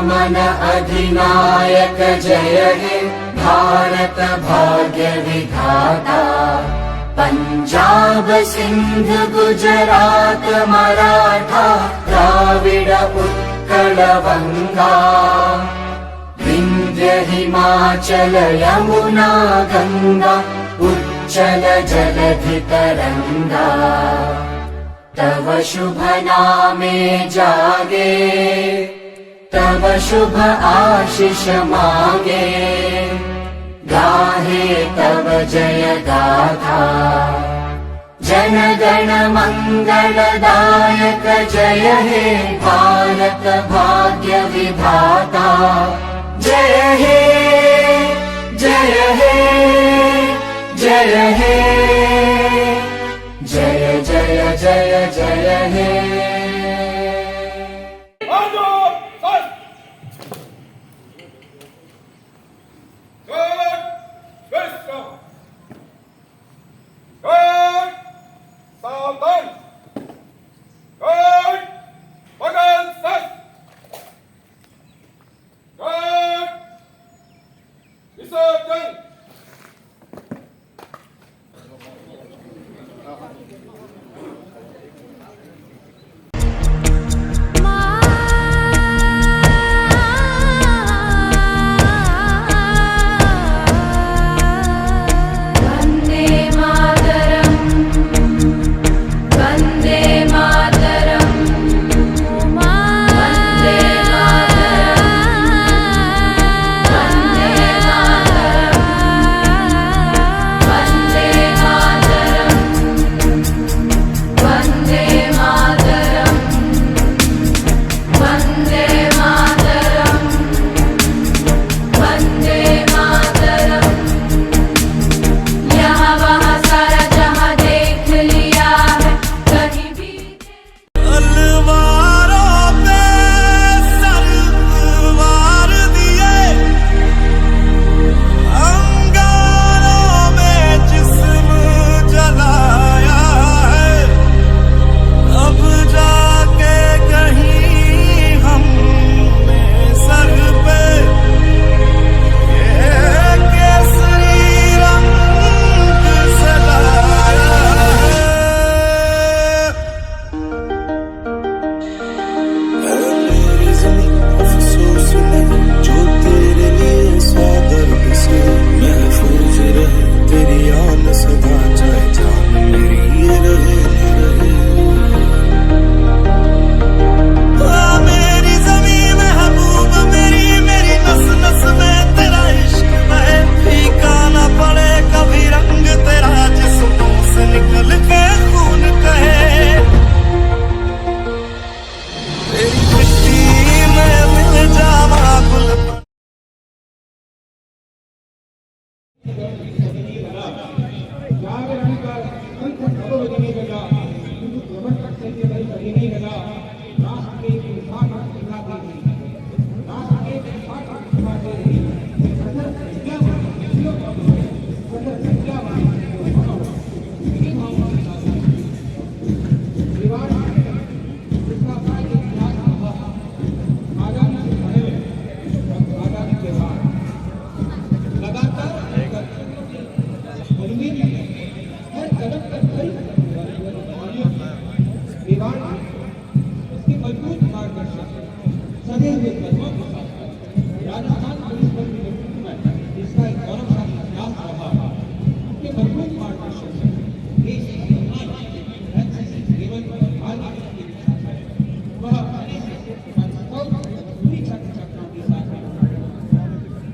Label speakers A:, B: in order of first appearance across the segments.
A: मन अधिनायक जय हे भारत भाग्य विधाता। पंजाब सिंध गुजरात मराठा द्राविड उत्कल बंगा। विंध्य हिमाचल यमुना गंगा उच्चल जलधि तरंगा। तव शुभ नामे जागे तव शुभ आशीष मांगे। गाहे तव जय गाथा जन गण मंगलदायक जय हे भारत भाग्य विधाता। जय हे जय हे जय हे जय जय जय जय हे।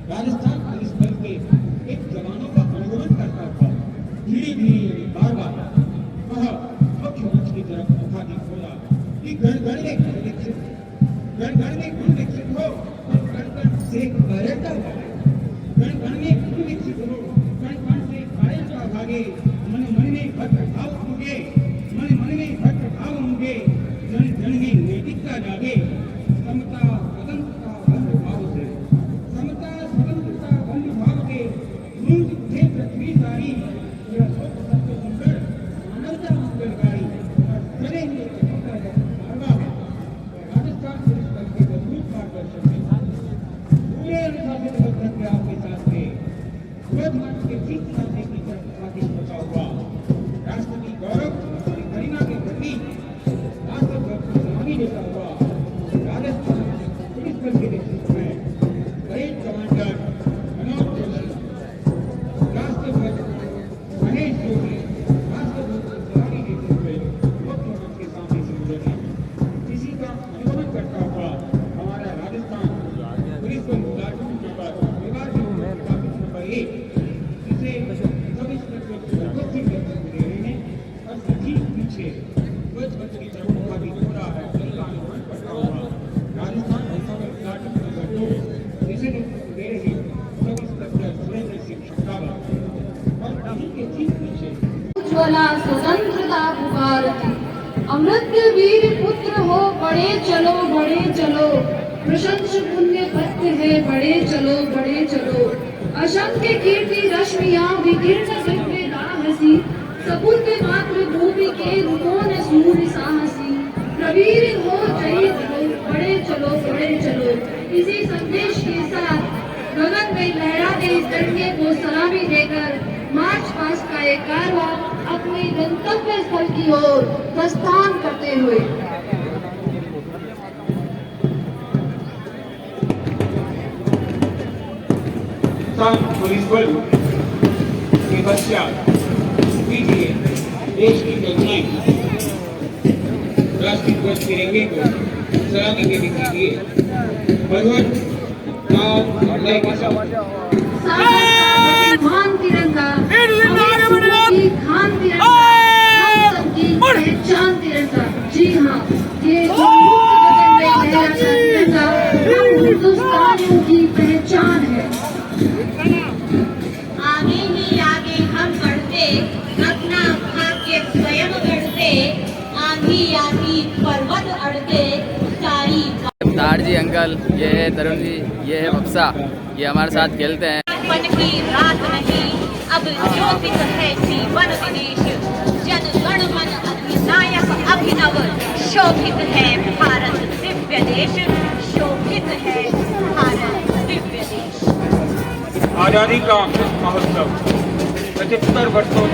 B: राजस्थान पुलिस बल के मजबूत मार्गदर्शन में उज्ज्वला स्वतंत्रता पुकारती। अमृत वीर पुत्र हो बढ़े चलो, प्रशंस पुण्य पत्र है बढ़े चलो। असंख्य कीर्ति रश्मियां विकीर्ण दिव्य दाहसी, सपुत्र मातृभूमि के रुकोन सूर्य साहसी। प्रवीर हो जय बढ़े चलो। इसी संदेश के साथ गगन में लहराते इस तिरंगे को सलामी देकर मार्च पास्ट का एक कारवां अपने गंतव्य स्थल की ओर प्रस्थान करते हुए
C: पुलिस बल के पश्चात कीजिए देश की कल्पनाएं राष्ट्रीय ध्वज तिरंगे को सलामी देने के लिए भगवत लय के साथ
B: खान तिरंगा की खान तिरंगा हम सबकी पहचान तिरंगा। जी हाँ, ये तिरंगा हम हिंदुस्तानियों की पहचान है।
D: आगे ही आगे हम बढ़ते, अपना भाग्य स्वयं गढ़ते, आंधी आती पर्वत अड़ते, सारी
E: तार जी अंकल, ये है तरुण जी, ये है बक्सा, ये हमारे साथ खेलते हैं।
D: मन की रात नहीं, अब ज्योतिष है जीवन विदेश, जन गण मन अधिनायक अभिनव, शोभित है भारत दिव्य देश, शोभित है भारत दिव्य देश।
C: आजादी का महोत्सव 75 वर्षों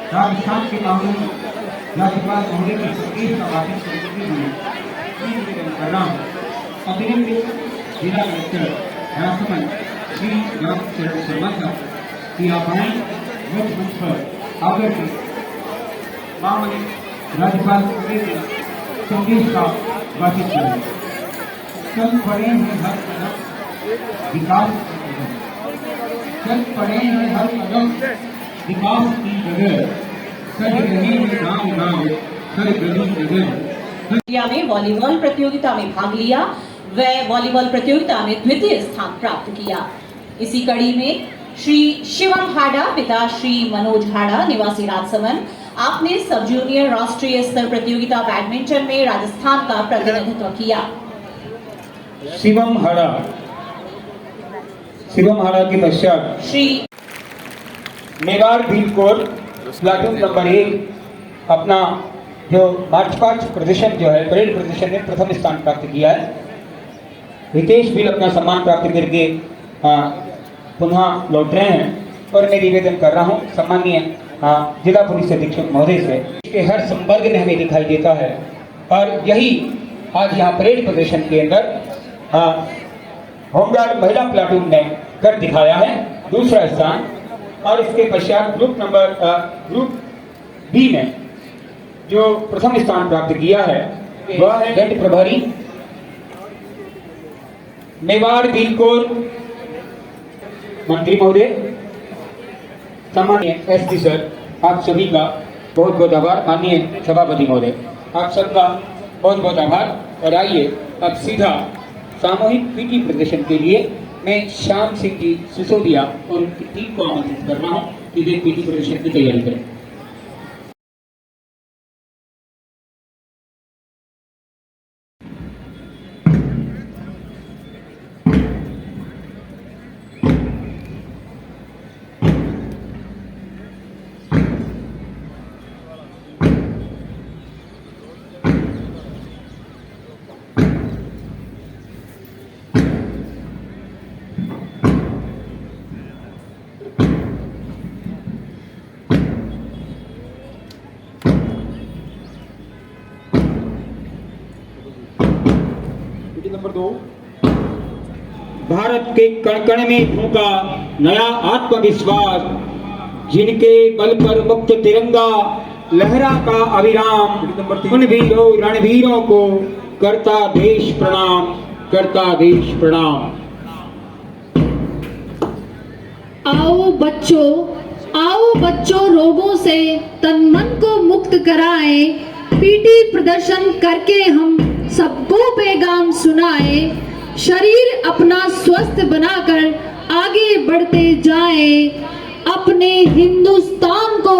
C: राजस्थान के कानून राज्यपाल महोदय की संदेश का वाचन करने के लिए निवेदन कर रहा हूँ। अतिरिक्त जिला कलेक्टर राजसमंद श्री रामचरण शर्मा साहब की आप आए मुख्य मंच पर आगे से माननीय राज्यपाल महोदय के संदेश का वाचन करें। चल पड़े हैं हर कदम विकास की कदम, चल पड़े हैं हर कदम विकास की जगह, सज रही है गाँव गाँव हर गली नगर।
D: में वॉलीबॉल प्रतियोगिता में भाग लिया व वॉलीबॉल प्रतियोगिता में द्वितीय स्थान प्राप्त किया। इसी कड़ी में श्री शिवम हाड़ा पिता श्री मनोज हाड़ा निवासी राजसमंद, आपने सब जूनियर राष्ट्रीय स्तर प्रतियोगिता बैडमिंटन में राजस्थान का प्रतिनिधित्व किया।
C: शिवम हाड़ा के पश्चात
D: Shri
C: Mewar Bhil core platoon number 1 अपना जो मार्च पास्ट प्रदर्शन जो है परेड प्रदर्शन में प्रथम स्थान प्राप्त किया है। रितेश भी अपना सम्मान प्राप्त करके पुनः लौट रहे हैं और मैं निवेदन कर रहा हूं सम्मानीय जिला पुलिस अधीक्षक महोदय से कि हर संवर्ग में हमें दिखाई देता है और यही आज यहाँ परेड प्रदर्शन के अंदर होमगार्ड महिला प्लाटून ने कर दिखाया है दूसरा स्थान। और इसके पश्चात ग्रुप बी में जो प्रथम स्थान प्राप्त किया है वह है दंड प्रभारी मेवाड़ भील कोर मंत्री महोदय, सामान्य एसपी सर, आप सभी का बहुत बहुत आभार। माननीय सभापति महोदय, आप सबका बहुत बहुत आभार। और आइए अब सीधा सामूहिक पीटी प्रदर्शन के लिए मैं श्याम सिंह जी सिसोदिया और उनकी टीम को आमंत्रित कर रहा हूँ कि वे पीटी प्रदर्शन की तैयारी करें। नंबर 2। भारत के कण कण में फूंका नया आत्मविश्वास, जिनके बल पर मुक्त तिरंगा लहरा का अविराम, उन वीरों रणवीरों को करता देश प्रणाम, करता देश प्रणाम।
B: आओ बच्चों रोगों से तन मन को मुक्त कराएं, पीटी प्रदर्शन करके हम सबको पैगाम सुनाएं, शरीर अपना स्वस्थ बनाकर आगे बढ़ते जाएं, अपने हिंदुस्तान को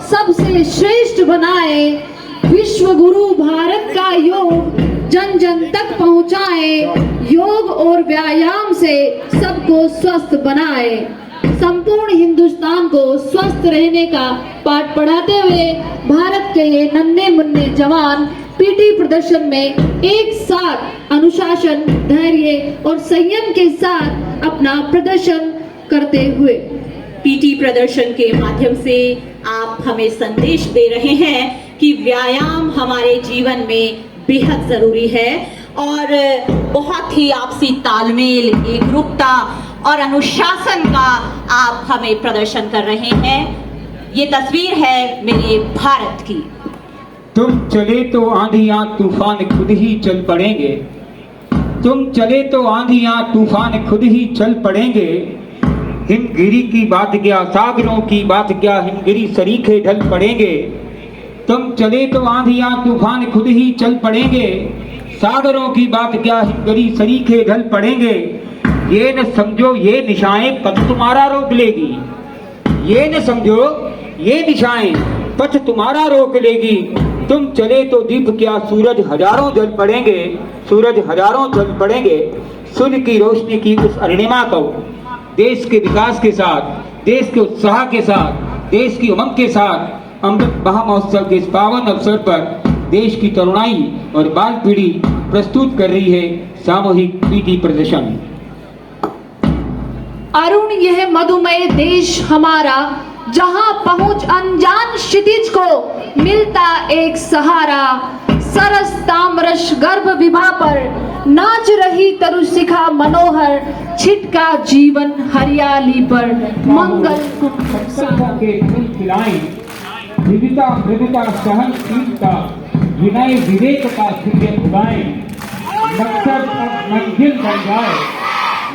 B: सबसे श्रेष्ठ बनाए, विश्व गुरु भारत का योग जन जन तक पहुंचाए, योग और व्यायाम से सबको स्वस्थ बनाए। संपूर्ण हिंदुस्तान को स्वस्थ रहने का पाठ पढ़ाते हुए भारत के ये नन्हे मुन्ने जवान पीटी प्रदर्शन में एक साथ अनुशासन, धैर्य और संयम के साथ अपना प्रदर्शन करते हुए
D: पीटी प्रदर्शन के माध्यम से आप हमें संदेश दे रहे हैं कि व्यायाम हमारे जीवन में बेहद जरूरी है और बहुत ही आपसी तालमेल, एकरूपता और अनुशासन का आप हमें प्रदर्शन कर रहे हैं। ये तस्वीर है मेरे भारत की।
C: तुम चले तो आंधियां तूफान खुद ही चल पड़ेंगे, तुम चले तो आंधियां तूफान खुद ही चल पड़ेंगे, हिमगिरी की बात क्या, सागरों की बात क्या, हिमगिरी सरीखे ढल पड़ेंगे। तुम चले तो आंधियां तूफान खुद ही चल पड़ेंगे, सागरों की बात क्या, हिमगिरी सरीखे ढल पड़ेंगे। ये न समझो ये निशाएं पथ तुम्हारा रोक लेगी, ये न समझो ये निशाएं पथ तुम्हारा रोक लेगी। तुम चले तो दीप क्या, सूरज हजारों जल पड़ेंगे, सूरज हजारों जल पड़ेंगे। सूर्य की रोशनी की उस अरुणिमा को देश के विकास के साथ, देश के उत्साह के साथ, देश की उमंग के साथ अमृत महोत्सव के इस पावन अवसर पर देश की तरुणाई और बाल पीढ़ी प्रस्तुत कर रही है सामूहिक पीटी प्रदर्शन।
B: अरुण यह मधुमेह देश हमारा, जहां पहुंच अनजान क्षितिज को मिलता एक सहारा, सरस ताम्रश गर्भ विभा पर नाच रही तरुशिखा मनोहर, छिटका जीवन हरियाली पर मंगल
C: के फूल खिलाएं, विविधता मृदुता सहनशीलता विनय विवेक का सूर्य उगाएं। मकसद अब मंजिल बन जाए,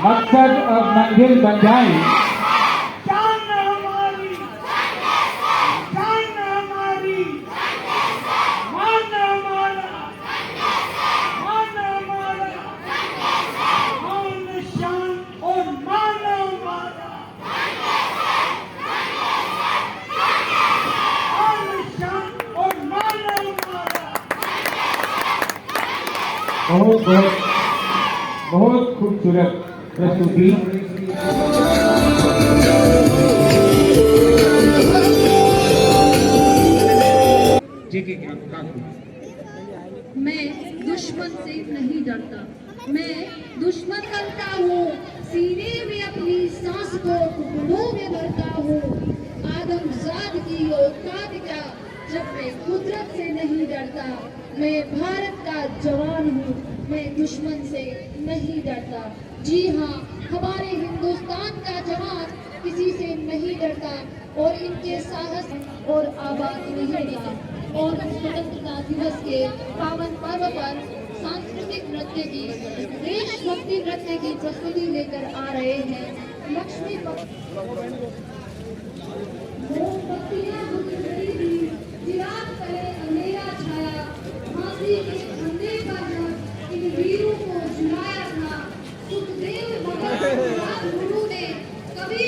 C: मकसद अब मंजिल बन जाए। बहुत बहुत बहुत खूबसूरत प्रस्तुति।
B: मैं दुश्मन से नहीं डरता, मैं दुश्मन करता हूँ, सीने में अपनी सांस को टुकड़ों में भरता हूँ। आदमजाद की औकात क्या, जब मैं कुदरत से नहीं डरता। मैं भारत का जवान हूँ, मैं दुश्मन से नहीं डरता। जी हाँ, हमारे हिंदुस्तान का जवान किसी से नहीं डरता और इनके साहस और आवाज नहीं था। और स्वतंत्रता दिवस के पावन पर्व पर सांस्कृतिक नृत्य की, देशभक्ति नृत्य की प्रस्तुति लेकर आ रहे हैं लक्ष्मी चिराग पहले अंधेरा छाया, फांसी के फंदे पर इन वीरों को झुलाया था। सुखदेव भगत गुरु ने कभी